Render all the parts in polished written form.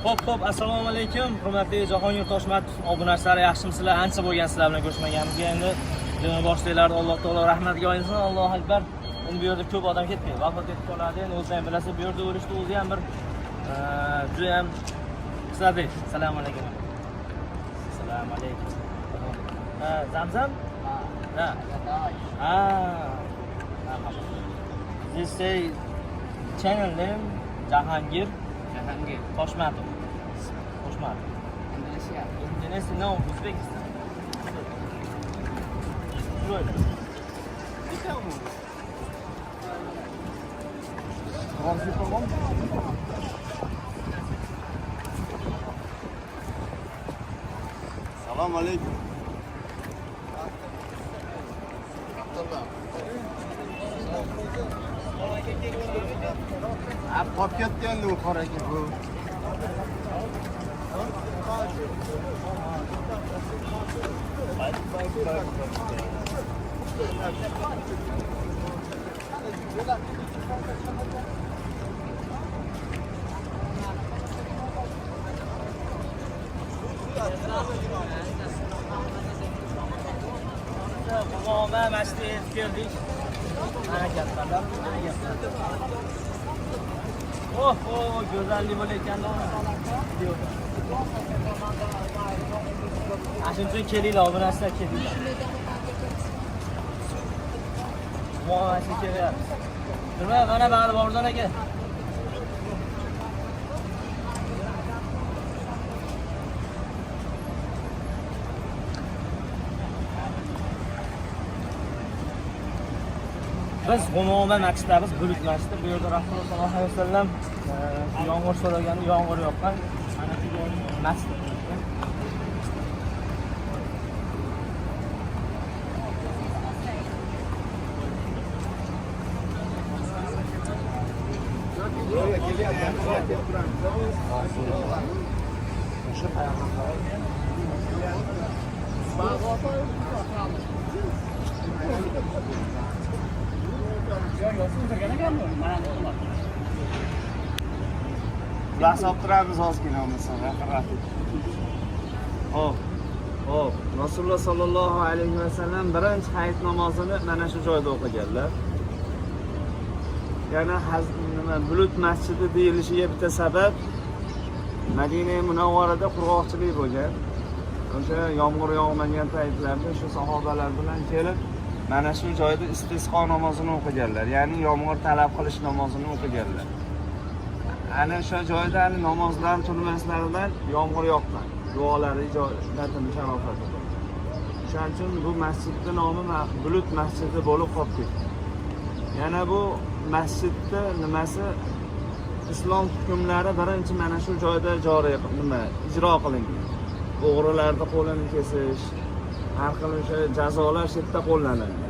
Xo'p, assalomu alaykum. Hurmatli Jahongir Toshmatov obunachilari, yaxshimisizlar? Ancha bo'lgan sizlar bilan ko'rishmaganimizga. Endi janob boshliqlar Alloh taolo rahmatiga olsin. Allohu akbar. Endi bu yerda ko'p odam ketmaydi. Vafot etib qoladi. Endi o'zingiz ham bilasiz, bu yerda o'lishni o'zi ham bir juda ham qisadi. Assalomu alaykum. Assalomu alaykum. Zamzam? Ha. This say channel name Jahongir Toshmatov. Indonesia. Indonesia, no, Uzbekistan. Böyle. Gidiyor mu? Razı tamam. Selam aleyküm. Abi kop ketgandi u qoraga bu. Babama mesleğe geldik. Hareketlerden. Oh, güzelliği böyle kendi gidiyordu. Aşırı kediyle o biraz da kediyle. Muhammad kediler. Durma bana bağlı oradan gel. Biz G'umoma masjidimiz Bulut masjidi. Bu yerda Rasululloh sollallohu alayhi vasallam yomg'ir so'raganda yomg'ir yoqqan. Mana shu masjid. Las olib turamiz ozgina bo'lmasa, faqat. Hop. Rasululloh sollallohu alayhi vasallam birinchi hayit namozini mana shu joyda o'qiganlar. Yana Bulut masjidi deyilishiga bitta sabab Madina Munavvarada qurg'oqchilik bo'lgan. O'sha yomg'ir yog'magan paytlarda shu sahobalar bilan kelib mana shu joyda istisqo namozini o'qiganlar. Ya'ni yomg'ir talab qilish namozini o'qiganlar. Ana o'sha joyda namozlar turmaslaridan yomg'ir yoqqan. Duolari ijobati sharofati. Shuning uchun bu masjidning nomi Bulut masjidi bo'lib qolib ketdi. Yana bu masjidda nimasi islom hukmlari birinchi mana shu joyda joriy ijro qilingan. O'g'rilarni qo'lini kesish, har xil o'sha jazolar shu yerda qo'llanilgan.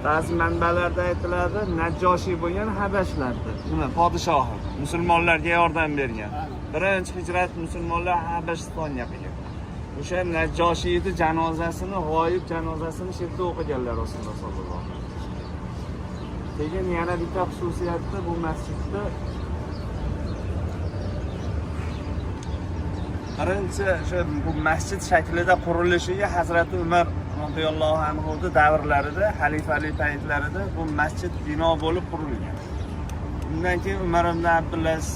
Ba'zi manbalarda aytiladi, Najjoshiy bo'lgan Habashlardir. Podshohi musulmonlarga yordam bergan. Birinchi hijrat musulmonlar Habashistonga qilgan. O'sha Najjoshiyning janozasini, g'oyib janozasini shu yerda o'qiganlar Rasululloh sollallohu alayhi vasallam. Keyin yana bitta xususiyati bu masjidda birinchi o'sha bu masjid shaklida qurilishiga Hazrati Umar radhiyallohu anhu davrlarida, xalifalik paytlarida bu masjid bino bo'lib qurilgan. Undan keyin Umar ibn Abdulaziz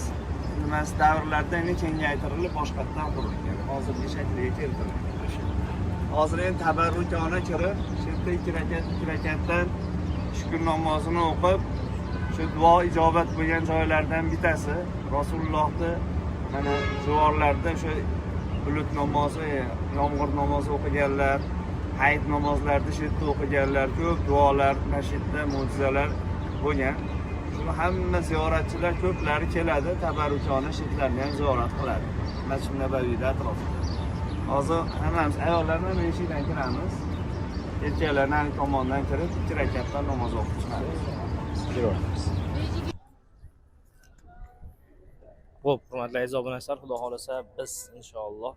davrlarida yana kengaytirilib boshqatdan qurilgan. Hozirgi shakliga keltirilgan. Hozir endi tabarrukona kirib, shu yerda 2 rakatdan shukr namozini o'qib, shu duo ijobat bo'lgan joylardan bittasi Rasulullohning mana jivorlarda o'sha bulut namozi, yomg'ir namozi o'qiganlar, hayit namozlarida shu yerda o'qiganlar, ko'p duolar, masjidda mo'jizalar bo'lgan. Shuni hamma ziyoratchilar ko'plari keladi, tabarrukona shitlarni ham ziyorat qiladi. Masjid Nabaviyda atrofida. Hozir hammamiz ayollarni mana eshikdan kiramiz. Erkaklar nari tomondan kirib 2 rakatdan namoz o'qib chiqamiz. Xo'p, hurmatli aziz obunachilar, xudo xolasa biz inshaalloh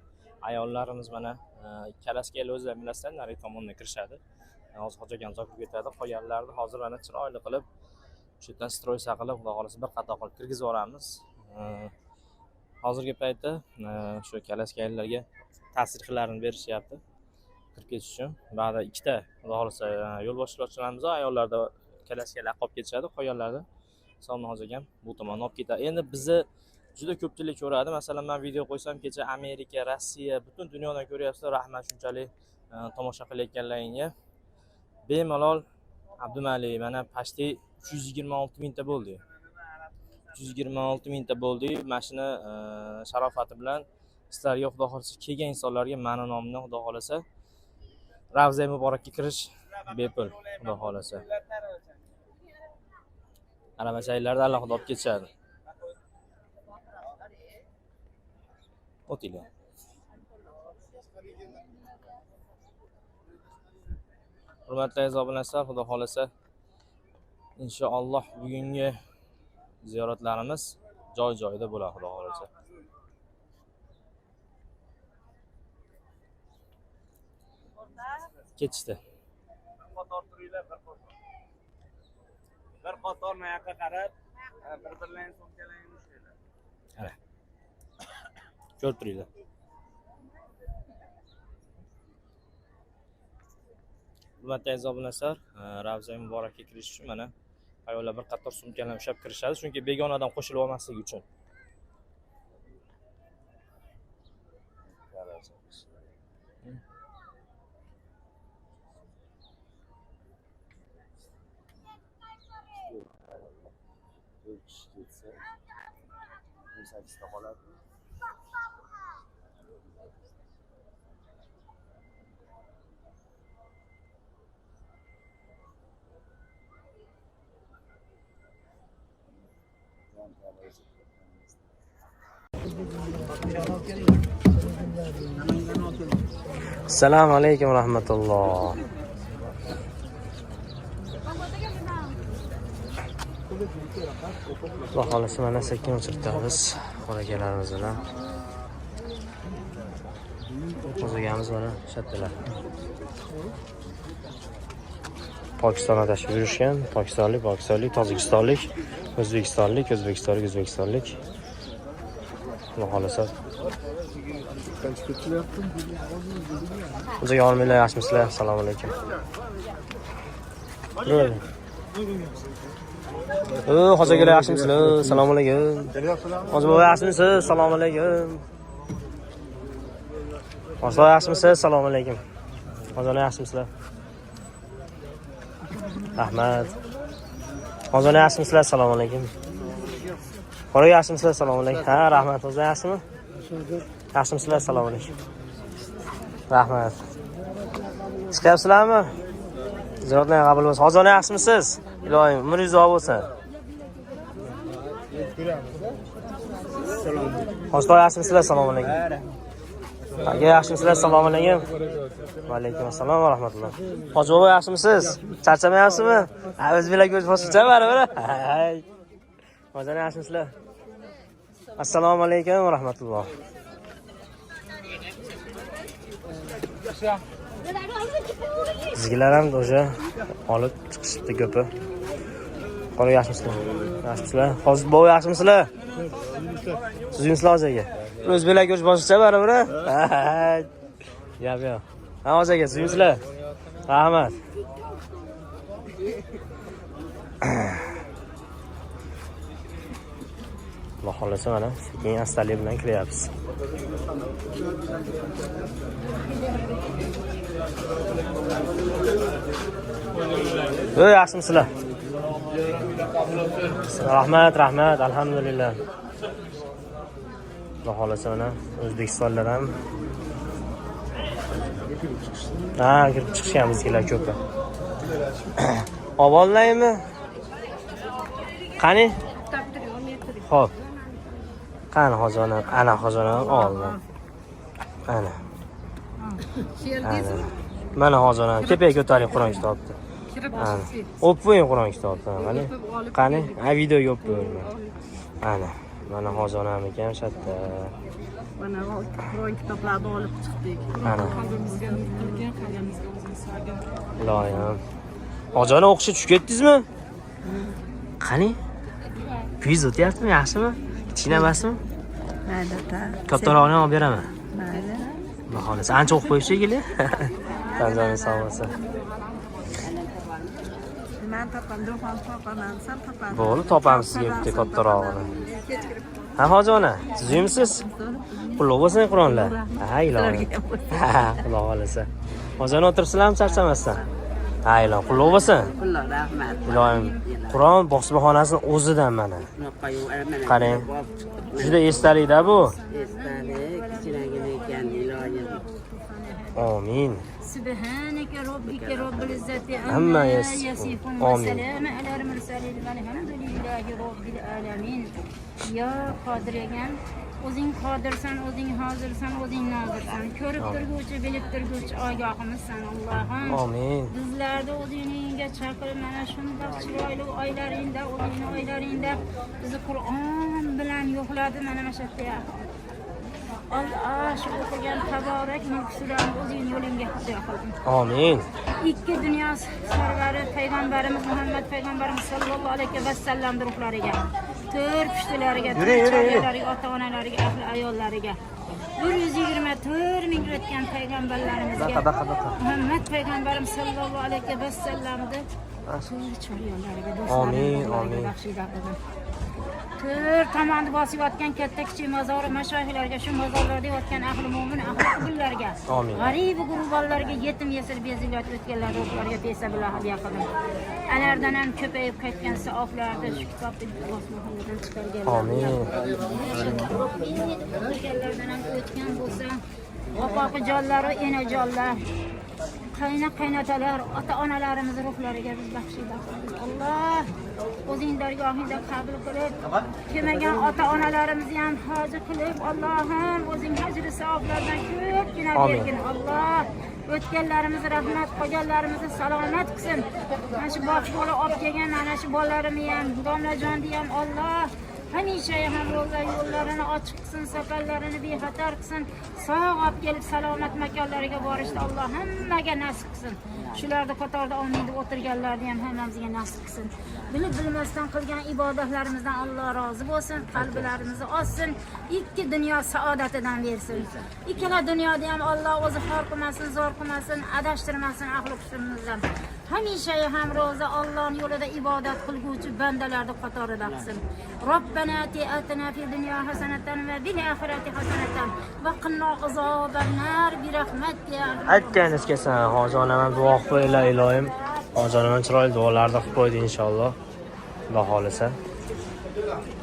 ayollarimiz mana ikkalasiga o'zlari bilasizlar, nari tomondan kirishadi. Hozir Hoji akamiz kirib ketadi. Qolganlarni hozir mana chiroyli qilib shu yerdan stroy saqlab, xudo xolasa bir qator qilib kirgizib yuboramiz. hozirgi paytda shu kalaskaylarga tasriflarini berishyapti kirib ketish uchun. Ba'da ikkita xudo xolisa yo'l boshlovchilarimiz ayollarda kalaskalar qolib ketishadi, qolganlarda Islom Nozik ham bu tomonga olib ketadi. Endi bizni juda ko'pchilik ko'radi. Masalan, men video qo'ysam kecha Amerika, Rossiya, butun dunyodan ko'ryapsizlar. Rahmat shunchalik tomosha qilayotganlaringga. Bemalol Abdumalik mana pashti 326 mingta bo'ldi. 326 mingta bo'ldi. Mashina sharofati bilan sizlarga xudo xolisa kelgan insonlarga ma'no nomidan xudo xolisa Ravza Muborakka kirish bepul xudo xolisa. Aravachaylarda Alloh xudo olib ketishadi. O'tinglar. Hurmatli aziz obunachilar, xudo xolisa inshaalloh bugungi ziyoratlarimiz joy-joyida bo'ladi xudo xolisa. Ketishdi. Bir qator nayoqqa qarab, bir-birlarini so'mkalarini ushlaydi. Ana. Ko'rib turinglar. Hurmatli aziz obunachilar, Ravza Muborakka kirish uchun mana ayollar bir qator sumkalarni ushlab kirishadi, chunki begonadan qo'shilib olmasligi uchun. Assalomu alaykum rahmatulloh. Xudo xolisa mana sekin o'chirtamiz qo'rakalarimiz bilan. O'zigamiz mana shattalar. Pokistonga tashrif buyurishgan, pokistonlik, tojikistonlik, o'zbekistonlik. Xudo xolisa. O'ziga olmaylar, yaxshimisizlar? Assalomu alaykum. Hojiga yaxshimisizlar? Assalomu alaykum. Hoji bobo yaxshimisiz? Assalomu alaykum. Hoji yaxshimisiz? Assalomu alaykum. Hoji yaxshimisizlar? Rahmat. Hoji yaxshimisizlar? Assalomu alaykum. Hoji yaxshimisizlar? Assalomu alaykum. Ha, rahmat. Hoji yaxshimi? Yaxshimisizlar? Assalomu alaykum. Rahmat. Chiqyapsizlarmi? Ziyoratlarni qabul bo'lsin. Hoji yaxshimisiz? Ilohim, umringiz uzoq bo'lsin. Hoji yaxshimisizlar? Assalomu alaykum. Aka yaxshimisizlar? Assalomu alaykum. Va alaykum assalom va rahmatulloh. Hoji bobo yaxshimisiz? Charchamayapsizmi? O'zbeklar ko'z boshqa baribir. Hoji yaxshimisizlar? Assalomu alaykum va rahmatulloh. Bizgilar ham o'sha olib chiqishibdi ko'pi. Qora yaxshimisizlar? Yaxshimisizlar? Hozir bobo yaxshimisizlar? Sizingizlar o'zaga. O'zbeklar ko'z boshqa baribir. Yo'q. Ha, o'zaga sizingizlar. Rahmat. Alloh xolasa mana sekin astalik bilan kiryapmiz. Yaxshimisizlar? Rahmat, alhamdulillah. Alloh xolasa mana O'zbekistonlar ham kirib chiqishgan bizgalar ko'pi. Ovolaymi? Qani? Xo'p. Qani hojonam? Ana hojonam oldim. Ana. Mana hojonam tepaga ko'taring Qur'on kitobni. Ana. O'ping Qur'on kitobni. Qani? Videoga o'ping. Ana. Mana hojonam ekan shatta. Mana Qur'on kitoblarni olib chiqdik. Ana. Qalbimizga qilgan, qalbimizga o'zimiz solgan. Ilohim. Hojona o'qishga tushib ketdingizmi? Qani? Kviz o'tyaptimi? Yaxshimi? Kichkina emasmi? mayli ota. Kattarog'ini olib beraman. Mayli. Xudo xolisa. Ancha o'qib qo'yibdi shekilli. Tanzani sog' bo'lsin. Men topam, do'kon topaman, sen topasan. Bo'ldi, topamiz sizga bitta kattarog'ini. Ha, hojona, siz yumsiz? Qutlug' bo'lsin Qur'onlar. Ha, ilohim. Xudo xolisa. Hojona o'tirsizlarmi charchamasdan? Ha, ilohim, qutlug' bo'lsin. Alloh rahmat. Ilohim, Qur'on bosmaxonasining o'zidan mana. Qarang. Juda esdalikda bu. Esdalik, kichkinagina ekan ilohim. Amin. سبحانك ربك رب العزة عما عما يصفون. يصفون آمين. وسلام على المرسلين والحمد لله رب العالمين يا قادر ekan o'zing qodirsan, o'zing hozirsan, o'zing nozirsan. Ko'rib turguvchi, bilib turguvchi ogohimizsan Allohim. Amin. Bizlarni o'zingga chaqirib mana shundoq chiroyli oylaringda, o'zingni oylaringda bizni Qur'on bilan yo'qladi mana shu yerda. Allah shu o'qigan taborak mulklarni o'zing yo'lingga hidoya qilgin. Amin. Ikki dunyo sarvari payg'ambarimiz Muhammad payg'ambarimiz sallallohu alayhi vasallam ruhlariga, to'rt pushtilariga, to'rt ota-onalariga, ahli ayollariga 124 ming o'tgan payg'ambarlarimizga Muhammad payg'ambarimiz sallallohu alayhi vasallamni choriyonlariga Amin, amin. To'rt tomonni bosib yotgan katta kichik mazori mashoyihlarga, shu mazorlarda yotgan ahli mo'min, ahli qullarga, Amin. g'arib guruhlarga, yetim yesir bezilat o'tganlar ruhlariga pesa bilan hadiya qildim. Alardan ham ko'payib qaytgan savoblarni shu kitobni bosmaxonadan chiqarganlar. Amin. O'tganlardan ham o'tgan bo'lsa, opa jonlari, enajonlar, qaynatalar, ota-onalarimiz ruhlariga biz baxshida qildik. Alloh o'zing dargohingda qabul qilib, kelmagan ota-onalarimizni ham hoji qilib, Allohim o'zing ajri savoblardan ko'pgina bergin. Alloh o'tganlarimizni rahmat, qolganlarimizni salomat qilsin. Mana shu bosh bola olib kelgan mana shu bolalarimni ham, domlajonni ham Alloh hamisha ham yo'llarini ochiq qilsin, safarlarini bexatar qilsin. Sog' olib kelib salomat makonlariga borishni Alloh hammaga nasib qilsin. Shularda qatorda amin deb o'tirganlarni ham hammamizga nasib qilsin. Bilib bilmasdan qilgan ibodatlarimizdan Alloh rozi bo'lsin, qalblarimizni ochsin, ikki dunyo saodatidan bersin. Ikkala dunyoda ham Alloh o'zi xor qilmasin, zo'r qilmasin, adashtirmasin ahli qushimizdan. Hamisha ham roza Allohning yo'lida ibodat qilguvchi bandalarning qatorida qilsin. Robbana atina fid dunya hasanatan va fil oxirati hasanatan va qina azoban nar bi rahmatika. Aytganingiz kelsin, hojonam ham duo qilib qo'yinglar ilohim. Hojonam ham chiroyli duolarni qilib qo'ydi inshaalloh. Xudo xolisa.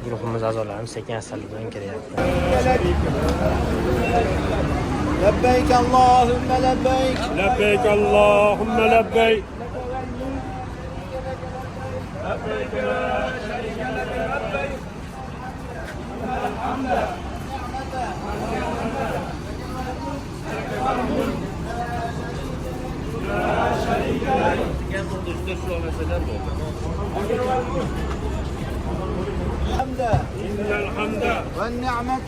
Guruhimiz a'zolarimiz sekin-astalik bilan kiryapti. لبيك اللهم لبيك لبيك اللهم لبيك إن الحمد والنعمة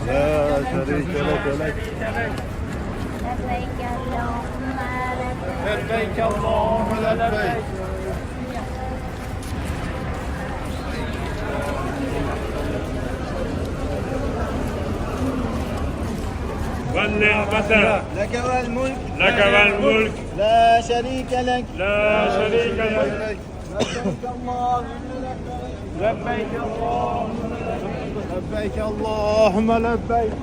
لا شريك لك لبيك اللهم لبيك اللهم لبيك والنعمة لك والملك لك والملك لا شريك لك لا شريك لك لبيك اللهم لبيك اللهم لبيك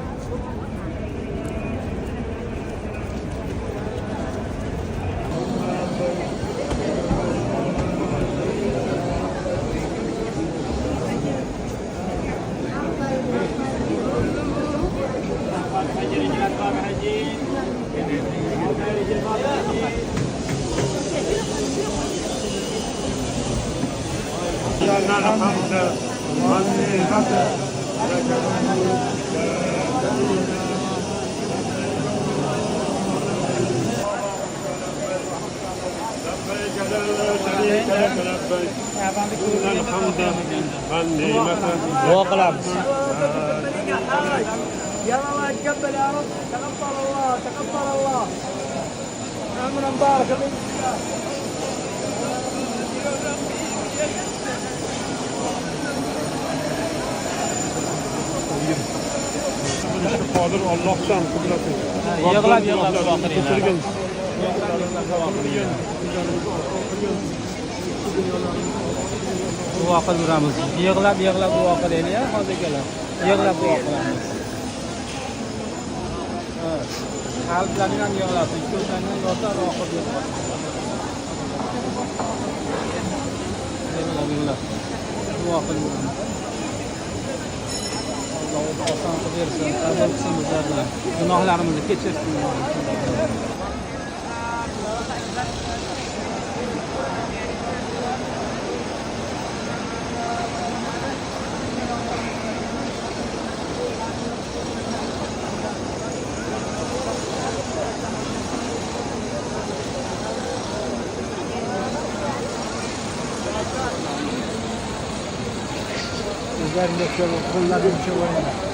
لنا الحمد والنعمة لك الملك لبيك لا شريك لك لبيك إن الحمد والنعمة Duo qilamiz. يا الله تقبل يا رب تقبل الله تقبل الله عمرا مبارك فيك Bilishga qodir Allohsan qudrati. Yig'lab duo qiling. Kechirgin. Duo qilamiz. Yig'lab duo qilaylik, hozir kelar. Yig'lab duo qilamiz. Qalblaringdan yig'lasin, ko'zlaringdan yozsa rohat yo'q. Yig'lab. Duo qilamiz. Alloh oson qilib bersin, qabul qilsin bizlardan. Gunohlarimizni kechirsin. Sizler de şöyle kullarım şu oyunu.